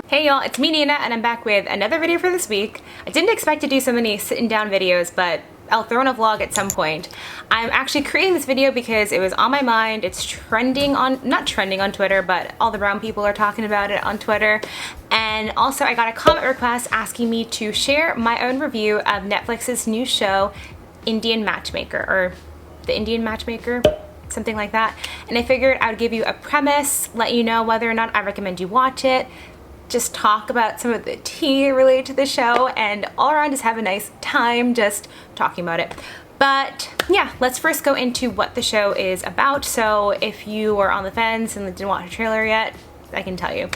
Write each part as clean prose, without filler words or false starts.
Hey y'all, it's me Nina and I'm back with another video for this week. I didn't expect to do so many sitting down videos, but I'll throw in a vlog at some point. I'm actually creating this video because it was on my mind. It's trending on, not trending on Twitter, but all the brown people are talking about it on Twitter. And also I got a comment request asking me to share my own review of Netflix's new show, Indian Matchmaker, or The Indian Matchmaker, something like that. And I figured I would give you a premise, let you know whether or not I recommend you watch it, just talk about some of the tea related to the show, and all around just have a nice time just talking about it. But yeah, let's first go into what the show is about. So if you are on the fence and didn't watch the trailer yet, I can tell you.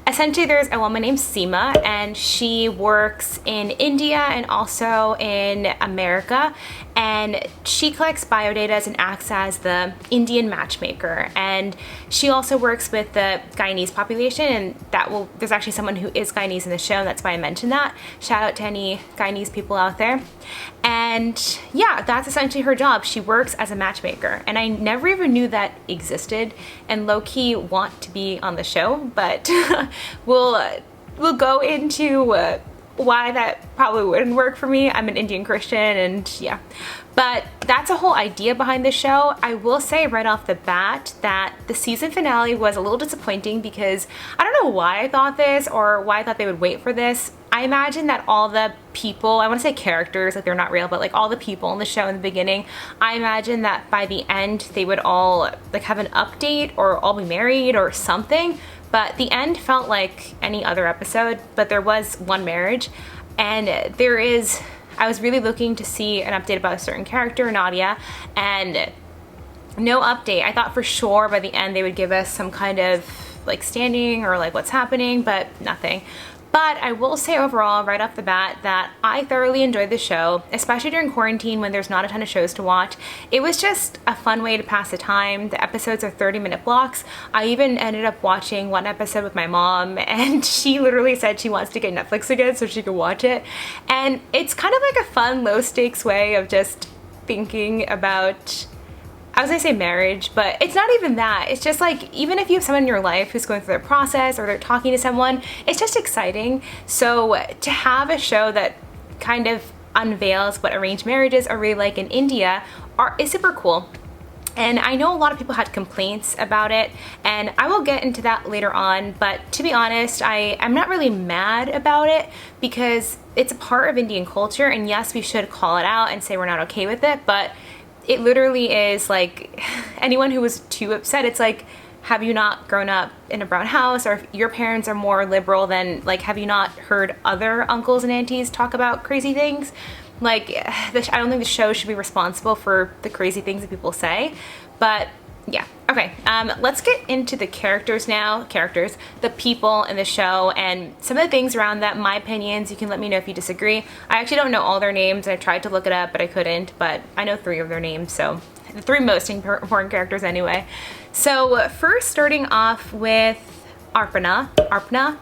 Essentially, there's a woman named Seema, and she works in India and also in America, and she collects biodata and acts as the Indian matchmaker. And she also works with the Guyanese population, and there's actually someone who is Guyanese in the show, and that's why I mentioned that. Shout out to any Guyanese people out there. And yeah, that's essentially her job. She works as a matchmaker, and I never even knew that existed, and low-key want to be on the show, but we'll go into why that probably wouldn't work for me. I'm an Indian Christian, and yeah. But that's a whole idea behind the show. I will say right off the bat that the season finale was a little disappointing because I don't know why I thought this or why I thought they would wait for this. I imagine that all the people, I want to say characters, like they're not real, but like all the people in the show in the beginning, I imagine that by the end they would all like have an update or all be married or something. But the end felt like any other episode, but there was one marriage, and I was really looking to see an update about a certain character, Nadia, and no update. I thought for sure by the end they would give us some kind of like standing or like what's happening, but nothing. But I will say overall, right off the bat, that I thoroughly enjoyed the show, especially during quarantine when there's not a ton of shows to watch. It was just a fun way to pass the time. The episodes are 30-minute blocks. I even ended up watching one episode with my mom, and she literally said she wants to get Netflix again so she could watch it. And it's kind of like a fun, low-stakes way of just thinking about, I was gonna say marriage, but it's not even that. It's just like, even if you have someone in your life who's going through their process or they're talking to someone, it's just exciting. So to have a show that kind of unveils what arranged marriages are really like in India is super cool. And I know a lot of people had complaints about it, and I will get into that later on, but to be honest, I'm not really mad about it because it's a part of Indian culture, and yes, we should call it out and say we're not okay with it, but it literally is like, anyone who was too upset, it's like, have you not grown up in a brown house? Or if your parents are more liberal, then like, have you not heard other uncles and aunties talk about crazy things? Like, I don't think the show should be responsible for the crazy things that people say, but yeah. Okay, let's get into the characters now. The people in the show, and some of the things around that, my opinions. You can let me know if you disagree. I actually don't know all their names. I tried to look it up, but I couldn't. But I know 3 of their names, so the 3 most important characters anyway. So first, starting off with Arpana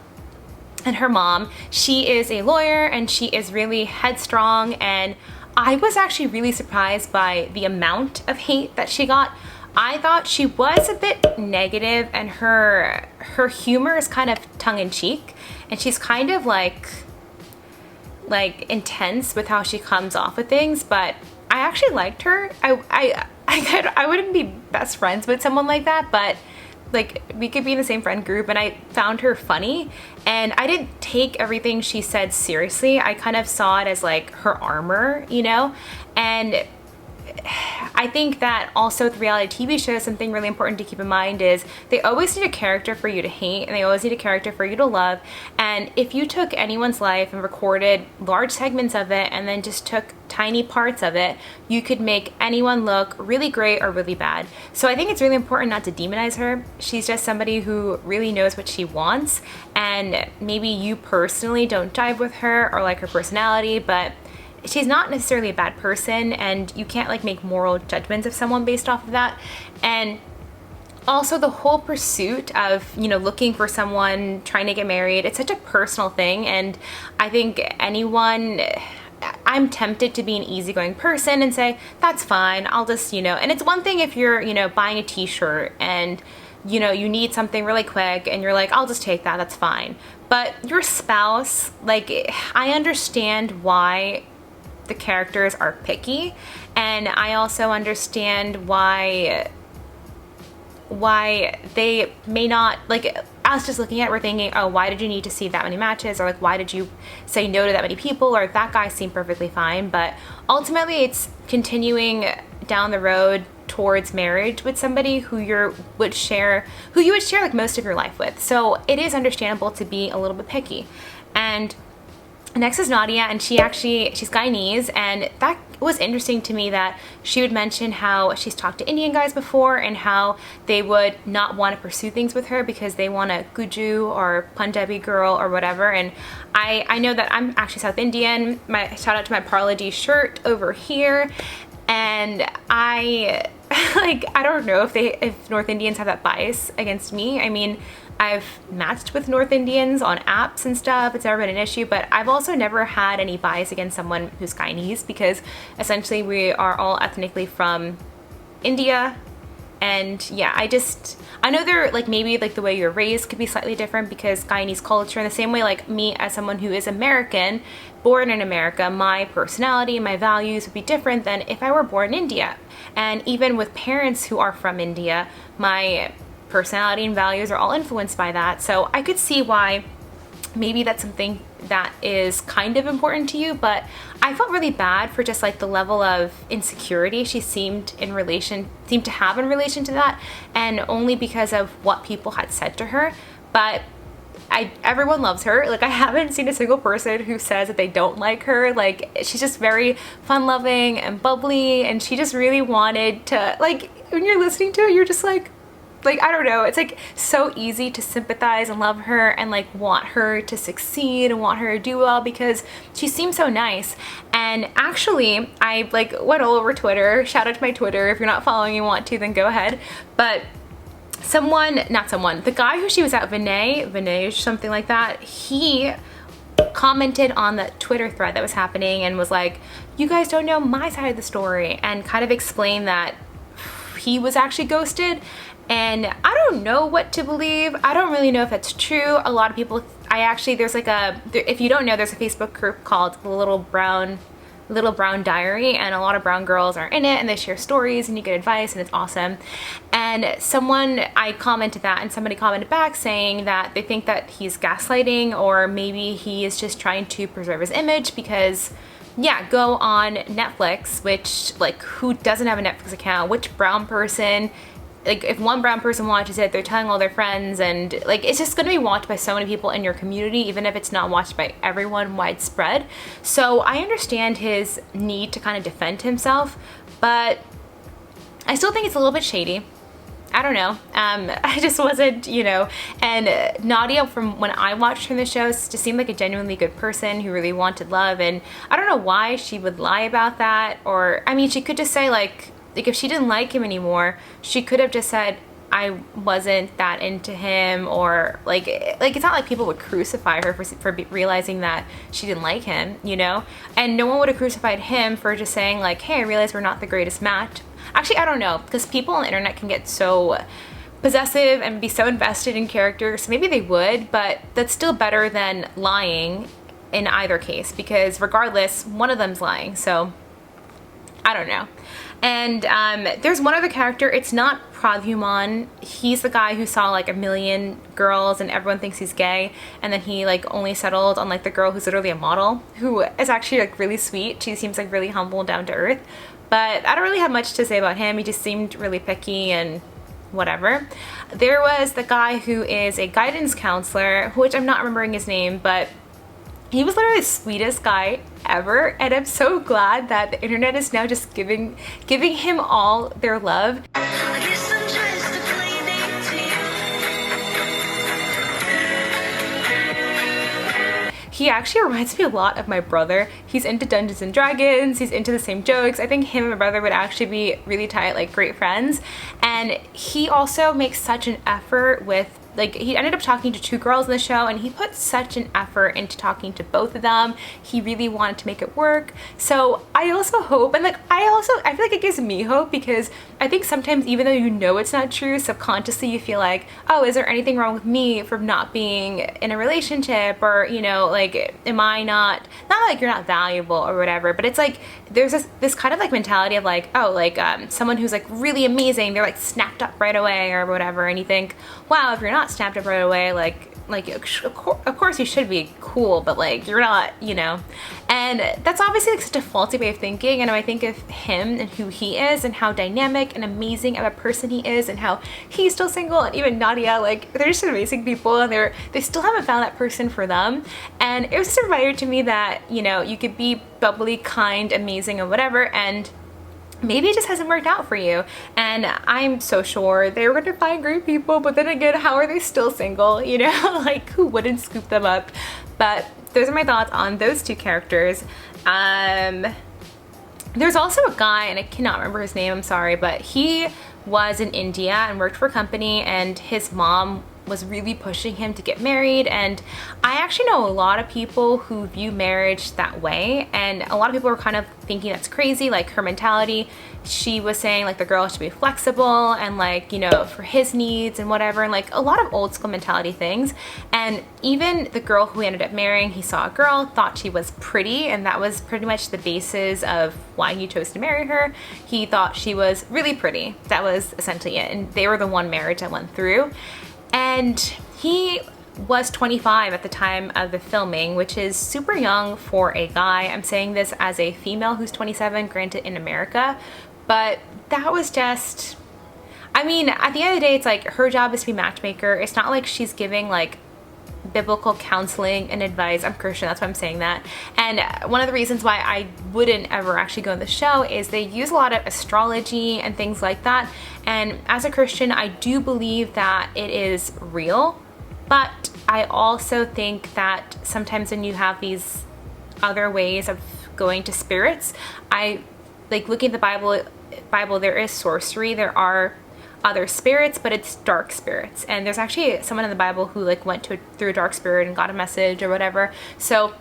and her mom. She is a lawyer, and she is really headstrong, and I was actually really surprised by the amount of hate that she got. I thought she was a bit negative, and her humor is kind of tongue-in-cheek, and she's kind of like intense with how she comes off with things, but I actually liked her. I wouldn't be best friends with someone like that, but like we could be in the same friend group, and I found her funny, and I didn't take everything she said seriously. I kind of saw it as like her armor, you know, and I think that also with reality TV shows, something really important to keep in mind is they always need a character for you to hate, and they always need a character for you to love. And if you took anyone's life and recorded large segments of it and then just took tiny parts of it, you could make anyone look really great or really bad. So I think it's really important not to demonize her. She's just somebody who really knows what she wants, and maybe you personally don't jive with her or like her personality, but she's not necessarily a bad person, and you can't like make moral judgments of someone based off of that. And also the whole pursuit of, you know, looking for someone, trying to get married, it's such a personal thing, and I think I'm tempted to be an easygoing person and say, that's fine, I'll just, you know, and it's one thing if you're, you know, buying a t-shirt and you know, you need something really quick and you're like, I'll just take that, that's fine. But your spouse, like, I understand why the characters are picky, and I also understand why they may not, like, I was just looking at it, we're thinking, oh, why did you need to see that many matches? Or like, why did you say no to that many people? Or that guy seemed perfectly fine. But ultimately it's continuing down the road towards marriage with somebody who you would share like most of your life with. So it is understandable to be a little bit picky. And next is Nadia, and she's Guyanese, and that was interesting to me that she would mention how she's talked to Indian guys before and how they would not want to pursue things with her because they want a Guju or Punjabi girl or whatever. And I know that I'm actually South Indian. Shout out to my Parla D shirt over here. And I don't know if North Indians have that bias against me. I mean, I've matched with North Indians on apps and stuff. It's never been an issue, but I've also never had any bias against someone who's Guyanese because essentially we are all ethnically from India. And yeah, I know they're like, maybe like the way you're raised could be slightly different because Guyanese culture, in the same way like me as someone who is American, born in America, my personality and my values would be different than if I were born in India. And even with parents who are from India, my personality and values are all influenced by that. So I could see why maybe that's something that is kind of important to you, but I felt really bad for just like the level of insecurity she seemed to have in relation to that, and only because of what people had said to her. But everyone loves her. Like, I haven't seen a single person who says that they don't like her. Like, she's just very fun-loving and bubbly, and she just really wanted to, like, when you're listening to it, you're just like, I don't know, it's like so easy to sympathize and love her and like want her to succeed and want her to do well because she seems so nice. And actually, I like went all over Twitter. Shout out to my Twitter. If you're not following and want to, then go ahead. But the guy who she was at, Vinay, something like that, he commented on the Twitter thread that was happening and was like, you guys don't know my side of the story, and kind of explained that he was actually ghosted. And I don't know what to believe. I don't really know if that's true. A lot of people, if you don't know, there's a Facebook group called the Little Brown Diary, and a lot of brown girls are in it, and they share stories and you get advice, and it's awesome. And I commented that, and somebody commented back saying that they think that he's gaslighting, or maybe he is just trying to preserve his image because, yeah, go on Netflix, which, like, who doesn't have a Netflix account? Which brown person? Like, if one brown person watches it, they're telling all their friends, and like, it's just gonna be watched by so many people in your community, even if it's not watched by everyone widespread. So I understand his need to kind of defend himself, but I still think it's a little bit shady. I don't know. I just wasn't, you know. And Nadia, from when I watched her in the show, just seemed like a genuinely good person who really wanted love. And I don't know why she would lie about that. Or, I mean, she could just say like if she didn't like him anymore, she could have just said, I wasn't that into him, or like it's not like people would crucify her for realizing that she didn't like him, you know? And no one would have crucified him for just saying like, hey, I realize we're not the greatest match. Actually, I don't know, because people on the internet can get so possessive and be so invested in characters, so maybe they would, but that's still better than lying in either case, because regardless, one of them's lying, so I don't know. And there's one other character. It's not Pradyuman. He's the guy who saw like 1 million girls and everyone thinks he's gay, and then he like only settled on like the girl who's literally a model, who is actually like really sweet. She seems like really humble and down to earth, but I don't really have much to say about him. He just seemed really picky and whatever. There was the guy who is a guidance counselor, which I'm not remembering his name, but he was literally the sweetest guy ever, and I'm so glad that the internet is now just giving him all their love. He actually reminds me a lot of my brother. He's into Dungeons and Dragons, he's into the same jokes. I think him and my brother would actually be really tight, like great friends. And And he also makes such an effort with, like, he ended up talking to 2 girls in the show, and he put such an effort into talking to both of them. He really wanted to make it work. So I also hope, and like I feel like it gives me hope, because I think sometimes, even though you know it's not true, subconsciously you feel like, oh, is there anything wrong with me from not being in a relationship, or, you know, like, am I not like you're not valuable or whatever, but it's like there's this kind of like mentality of like, oh, like someone who's like really amazing, they're like snapped up right away or whatever, and you think, wow, if you're not snapped up right away, like of course you should be cool, but like you're not, you know. And that's obviously like such a faulty way of thinking. And I think of him and who he is and how dynamic and amazing of a person he is, and how he's still single, and even Nadia, like, they're just amazing people, and they still haven't found that person for them. And it was just a reminder to me that, you know, you could be bubbly, kind, amazing, and whatever, and maybe it just hasn't worked out for you. And I'm so sure they were going to find great people, but then again, how are they still single, you know? Like, who wouldn't scoop them up? But those are my thoughts on those 2 characters. There's also a guy, and I cannot remember his name, I'm sorry, but he was in India and worked for a company, and his mom was really pushing him to get married. And I actually know a lot of people who view marriage that way, and a lot of people were kind of thinking that's crazy, like her mentality. She was saying like the girl should be flexible and, like, you know, for his needs and whatever, and like a lot of old school mentality things. And even the girl who he ended up marrying, he saw a girl, thought she was pretty, and that was pretty much the basis of why he chose to marry her. He thought she was really pretty. That was essentially it. And they were the one marriage that went through. And he was 25 at the time of the filming, which is super young for a guy. I'm saying this as a female who's 27, granted in America, but that was just, I mean, at the end of the day, it's like her job is to be matchmaker. It's not like she's giving like biblical counseling and advice. I'm Christian, that's why I'm saying that. And one of the reasons why I wouldn't ever actually go on the show is they use a lot of astrology and things like that. And as a Christian, I do believe that it is real, but I also think that sometimes when you have these other ways of going to spirits, I like looking at the Bible, there is sorcery, there are other spirits, but it's dark spirits. And there's actually someone in the Bible who like went through a dark spirit and got a message or whatever. So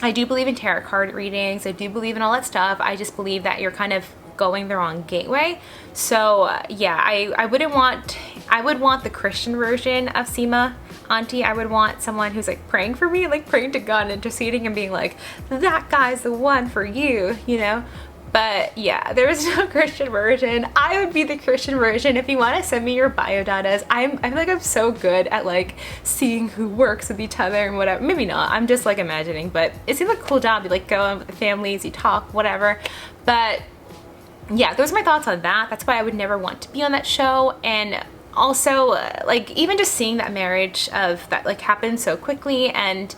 I do believe in tarot card readings. I do believe in all that stuff. I just believe that you're kind of going the wrong gateway. So yeah, I would want the Christian version of Seema Auntie. I would want someone who's like praying for me, like praying to God, interceding and being like, that guy's the one for you, you know? But yeah, there is no Christian version. I would be the Christian version. If you want to send me your biodatas, I feel like I'm so good at like seeing who works with each other and whatever. Maybe not, I'm just like imagining, but it seems like a cool job. You like go out with the families, you talk, whatever. But yeah, those are my thoughts on that. That's why I would never want to be on that show. And also like even just seeing that marriage of that like happened so quickly, and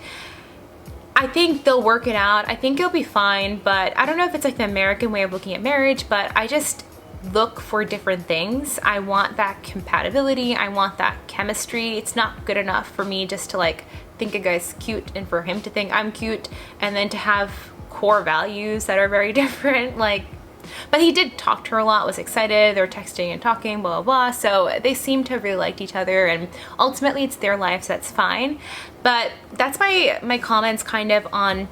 I think they'll work it out. I think it'll be fine, but I don't know if it's like the American way of looking at marriage, but I just look for different things. I want that compatibility. I want that chemistry. It's not good enough for me just to like think a guy's cute and for him to think I'm cute, and then to have core values that are very different. Like, but he did talk to her a lot, was excited, they were texting and talking, blah, blah, blah. So they seem to have really liked each other, and ultimately it's their lives, so that's fine. But that's my comments kind of on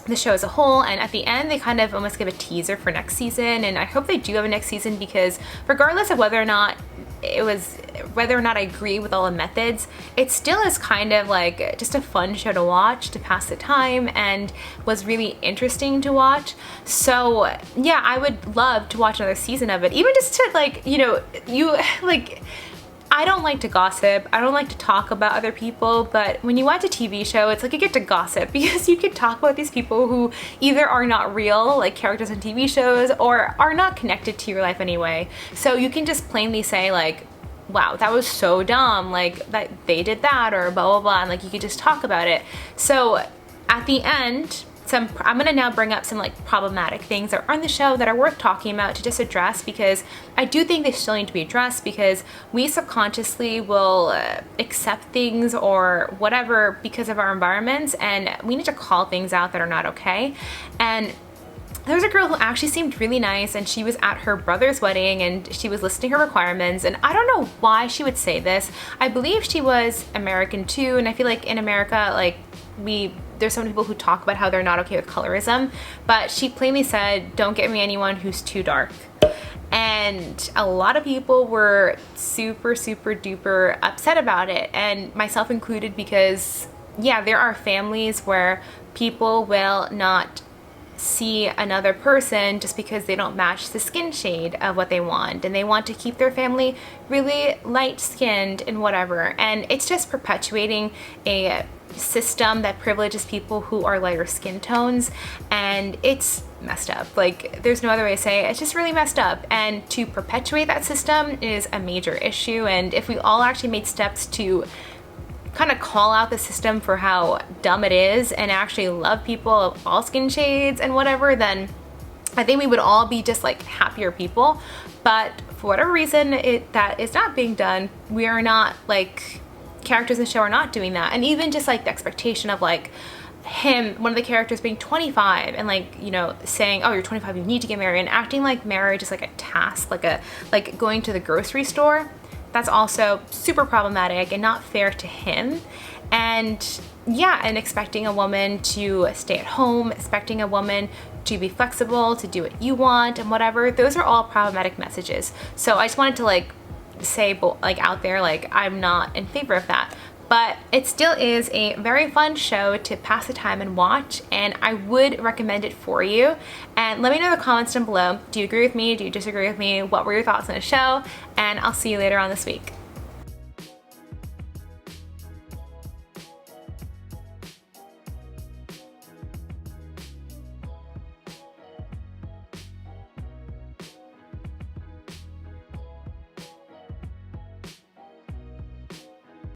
the show as a whole. And at the end, they kind of almost give a teaser for next season, and I hope they do have a next season, because regardless of whether or not I agree with all the methods, it still is kind of like just a fun show to watch, to pass the time, and was really interesting to watch. So yeah, I would love to watch another season of it, even just to like, you know, I don't like to gossip, I don't like to talk about other people, but when you watch a TV show, it's like you get to gossip, because you can talk about these people who either are not real, like characters in TV shows, or are not connected to your life anyway. So you can just plainly say like, wow, that was so dumb, like that they did that, or blah, blah, blah, and like you could just talk about it. So at the end, I'm gonna now bring up some like problematic things that are on the show that are worth talking about to just address, because I do think they still need to be addressed, because we subconsciously will accept things or whatever because of our environments, and we need to call things out that are not okay. And there was a girl who actually seemed really nice, and she was at her brother's wedding and she was listing her requirements, and I don't know why she would say this. I believe she was American too, and I feel like in America, like, there's some people who talk about how they're not okay with colorism, but she plainly said, don't get me anyone who's too dark. And a lot of people were super duper upset about it, and myself included, because yeah, there are families where people will not see another person just because they don't match the skin shade of what they want, and they want to keep their family really light skinned and whatever, and it's just perpetuating a system that privileges people who are lighter skin tones, and it's messed up. Like, there's no other way to say it. It's just really messed up, and to perpetuate that system is a major issue. And if we all actually made steps to kind of call out the system for how dumb it is and actually love people of all skin shades and whatever, then I think we would all be just like happier people. But for whatever reason, that is not being done. We are not, like, characters in the show are not doing that. And even just like the expectation of like one of the characters being 25 and, like, you know, saying, oh, you're 25, you need to get married, and acting like marriage is like a task, like going to the grocery store. That's also super problematic and not fair to him. And yeah, and expecting a woman to stay at home, expecting a woman to be flexible, to do what you want and whatever, those are all problematic messages. So I just wanted to like say, like, out there, like, I'm not in favor of that. But it still is a very fun show to pass the time and watch, and I would recommend it for you. And let me know in the comments down below, do you agree with me? Do you disagree with me? What were your thoughts on the show? And I'll see you later on this week.